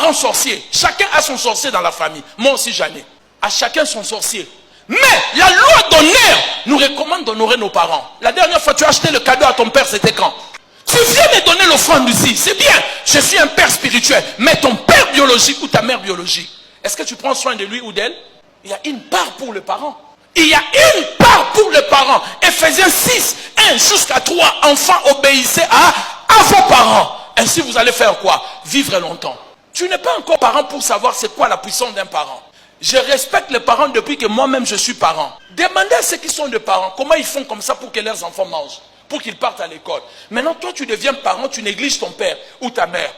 parents sorciers. Chacun a son sorcier dans la famille. Moi aussi j'en ai. À chacun son sorcier. Mais la loi d'honneur nous recommande d'honorer nos parents. La dernière fois tu as acheté le cadeau à ton père, c'était quand? Tu viens me donner l'offrande ici. C'est bien. Je suis un père spirituel. Mais ton père biologique ou ta mère biologique, est-ce que tu prends soin de lui ou d'elle? Il y a une part pour le parent. Il y a une part pour le parent. Ephésiens 6, 1 jusqu'à 3. Enfants, obéissez à vos parents. Ainsi vous allez faire quoi? Vivre longtemps. Tu n'es pas encore parent pour savoir c'est quoi la puissance d'un parent. Je respecte les parents depuis que moi-même je suis parent. Demandez à ceux qui sont des parents comment ils font comme ça pour que leurs enfants mangent, pour qu'ils partent à l'école. Maintenant toi tu deviens parent, tu négliges ton père ou ta mère.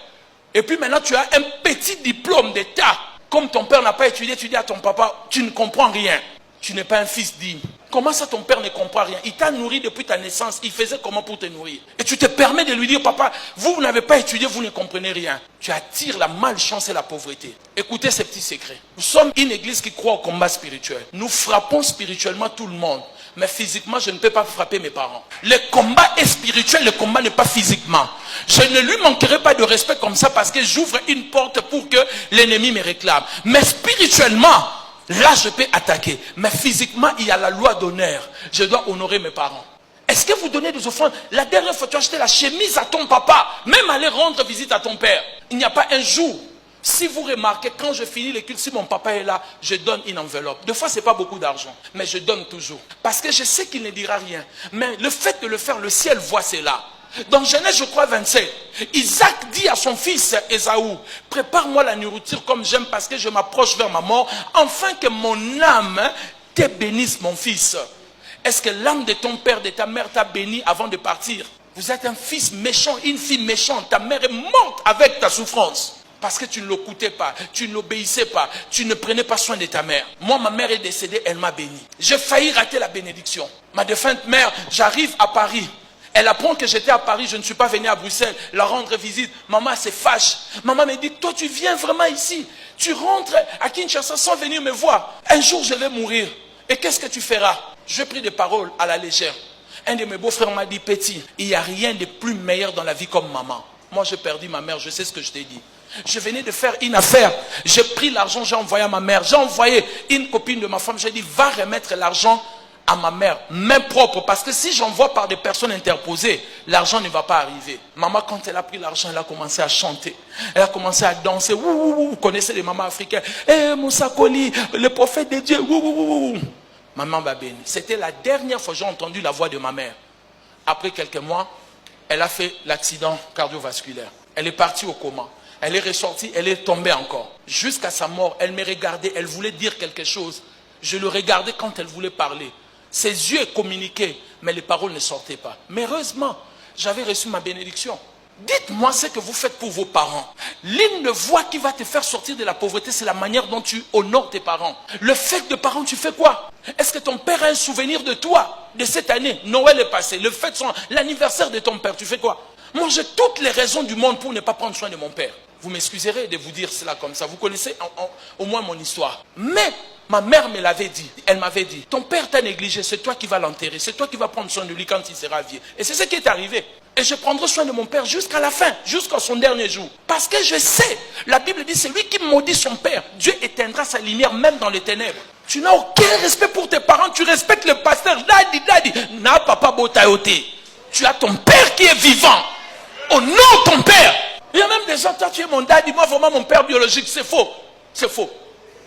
Et puis maintenant tu as un petit diplôme d'état. Comme ton père n'a pas étudié, tu dis à ton papa, tu ne comprends rien. Tu n'es pas un fils digne. Comment ça ton père ne comprend rien? Il t'a nourri depuis ta naissance. Il faisait comment pour te nourrir? Et tu te permets de lui dire, papa, vous n'avez pas étudié, vous ne comprenez rien. Tu attires la malchance et la pauvreté. Écoutez ces petits secrets. Nous sommes une église qui croit au combat spirituel. Nous frappons spirituellement tout le monde. Mais physiquement, je ne peux pas frapper mes parents. Le combat est spirituel, le combat n'est pas physiquement. Je ne lui manquerai pas de respect comme ça parce que j'ouvre une porte pour que l'ennemi me réclame. Mais spirituellement, là, je peux attaquer. Mais physiquement, il y a la loi d'honneur. Je dois honorer mes parents. Est-ce que vous donnez des offrandes? La dernière fois, tu as acheté la chemise à ton papa. Même aller rendre visite à ton père. Il n'y a pas un jour. Si vous remarquez, quand je finis les cultes, si mon papa est là, je donne une enveloppe. Des fois, ce n'est pas beaucoup d'argent. Mais je donne toujours. Parce que je sais qu'il ne dira rien. Mais le fait de le faire, le ciel voit cela. Dans Genèse, je crois, 27, Isaac dit à son fils Ésaü, prépare-moi la nourriture comme j'aime parce que je m'approche vers ma mort, afin que mon âme te bénisse, mon fils. Est-ce que l'âme de ton père, de ta mère t'a béni avant de partir? Vous êtes un fils méchant, une fille méchante. Ta mère est morte avec ta souffrance. Parce que tu ne l'écoutais pas, tu ne l'obéissais pas, tu ne prenais pas soin de ta mère. Moi, ma mère est décédée, elle m'a béni. J'ai failli rater la bénédiction. Ma défunte mère, j'arrive à Paris. Elle apprend que j'étais à Paris, je ne suis pas venu à Bruxelles, la rendre visite. Maman se fâche. Maman me dit, toi tu viens vraiment ici. Tu rentres à Kinshasa sans venir me voir. Un jour je vais mourir. Et qu'est-ce que tu feras? Je pris des paroles à la légère. Un de mes beaux-frères m'a dit, petit, il n'y a rien de plus meilleur dans la vie comme maman. Moi j'ai perdu ma mère, je sais ce que je t'ai dit. Je venais de faire une affaire. J'ai pris l'argent, j'ai envoyé à ma mère. J'ai envoyé une copine de ma femme. J'ai dit, va remettre l'argent à ma mère, main propre, parce que si j'envoie par des personnes interposées, l'argent ne va pas arriver. Maman, quand elle a pris l'argent, elle a commencé à chanter, elle a commencé à danser. Vous connaissez les mamans africaines. Moussa Koli, le prophète de Dieu. Maman m'a béni. C'était la dernière fois que j'ai entendu la voix de ma mère. Après quelques mois, elle a fait l'accident cardiovasculaire. Elle est partie au coma. Elle est ressortie, elle est tombée encore. Jusqu'à sa mort, elle me regardait, elle voulait dire quelque chose. Je le regardais quand elle voulait parler. Ses yeux communiquaient, mais les paroles ne sortaient pas. Mais heureusement, j'avais reçu ma bénédiction. Dites-moi ce que vous faites pour vos parents. L'une des voies qui va te faire sortir de la pauvreté, c'est la manière dont tu honores tes parents. Le fait de parents, tu fais quoi? Est-ce que ton père a un souvenir de toi, de cette année? Noël est passé, le fait de l'anniversaire de ton père, tu fais quoi? Moi, j'ai toutes les raisons du monde pour ne pas prendre soin de mon père. Vous m'excuserez de vous dire cela comme ça. Vous connaissez au moins mon histoire. Mais ma mère me l'avait dit. Elle m'avait dit, ton père t'a négligé, c'est toi qui vas l'enterrer. C'est toi qui vas prendre soin de lui quand il sera vieux. Et c'est ce qui est arrivé. Et je prendrai soin de mon père jusqu'à la fin, jusqu'à son dernier jour. Parce que je sais, la Bible dit, c'est lui qui maudit son père. Dieu éteindra sa lumière même dans les ténèbres. Tu n'as aucun respect pour tes parents. Tu respectes le pasteur. Daddy. Na papa botayote. Tu as ton père qui est vivant. Honore ton père. Il y a même des gens, toi tu es mon daddy, moi vraiment mon père biologique, c'est faux. C'est faux.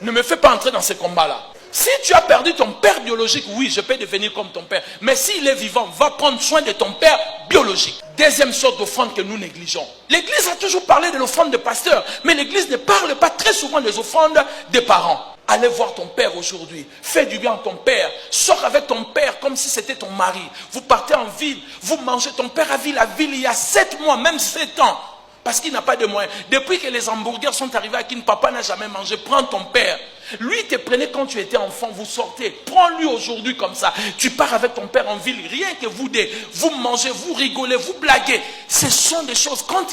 Ne me fais pas entrer dans ces combats-là. Si tu as perdu ton père biologique, oui, je peux devenir comme ton père. Mais s'il est vivant, va prendre soin de ton père biologique. Deuxième sorte d'offrande que nous négligeons. L'église a toujours parlé de l'offrande de pasteur, mais l'église ne parle pas très souvent des offrandes des parents. Allez voir ton père aujourd'hui. Fais du bien à ton père. Sors avec ton père comme si c'était ton mari. Vous partez en ville, vous mangez. Ton père a vu la ville il y a 7 mois, même 7 ans. Parce qu'il n'a pas de moyens. Depuis que les hamburgers sont arrivés à qui papa n'a jamais mangé, prends ton père. Lui te prenait quand tu étais enfant, vous sortez. Prends-lui aujourd'hui comme ça. Tu pars avec ton père en ville, rien que vous deux. Vous mangez, vous rigolez, vous blaguez. Ce sont des choses. Quand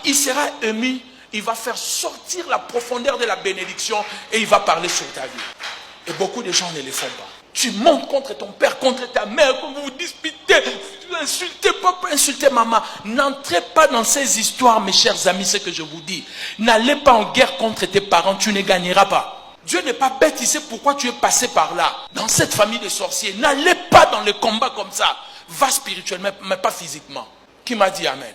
il sera ému. Il va faire sortir la profondeur de la bénédiction et il va parler sur ta vie. Et beaucoup de gens ne le font pas. Tu montes contre ton père, contre ta mère, vous vous disputez, vous insultez papa, insultez maman. N'entrez pas dans ces histoires, mes chers amis, ce que je vous dis. N'allez pas en guerre contre tes parents, tu ne gagneras pas. Dieu n'est pas bête, il sait pourquoi tu es passé par là. Dans cette famille de sorciers, n'allez pas dans les combats comme ça. Va spirituellement, mais pas physiquement. Qui m'a dit amen?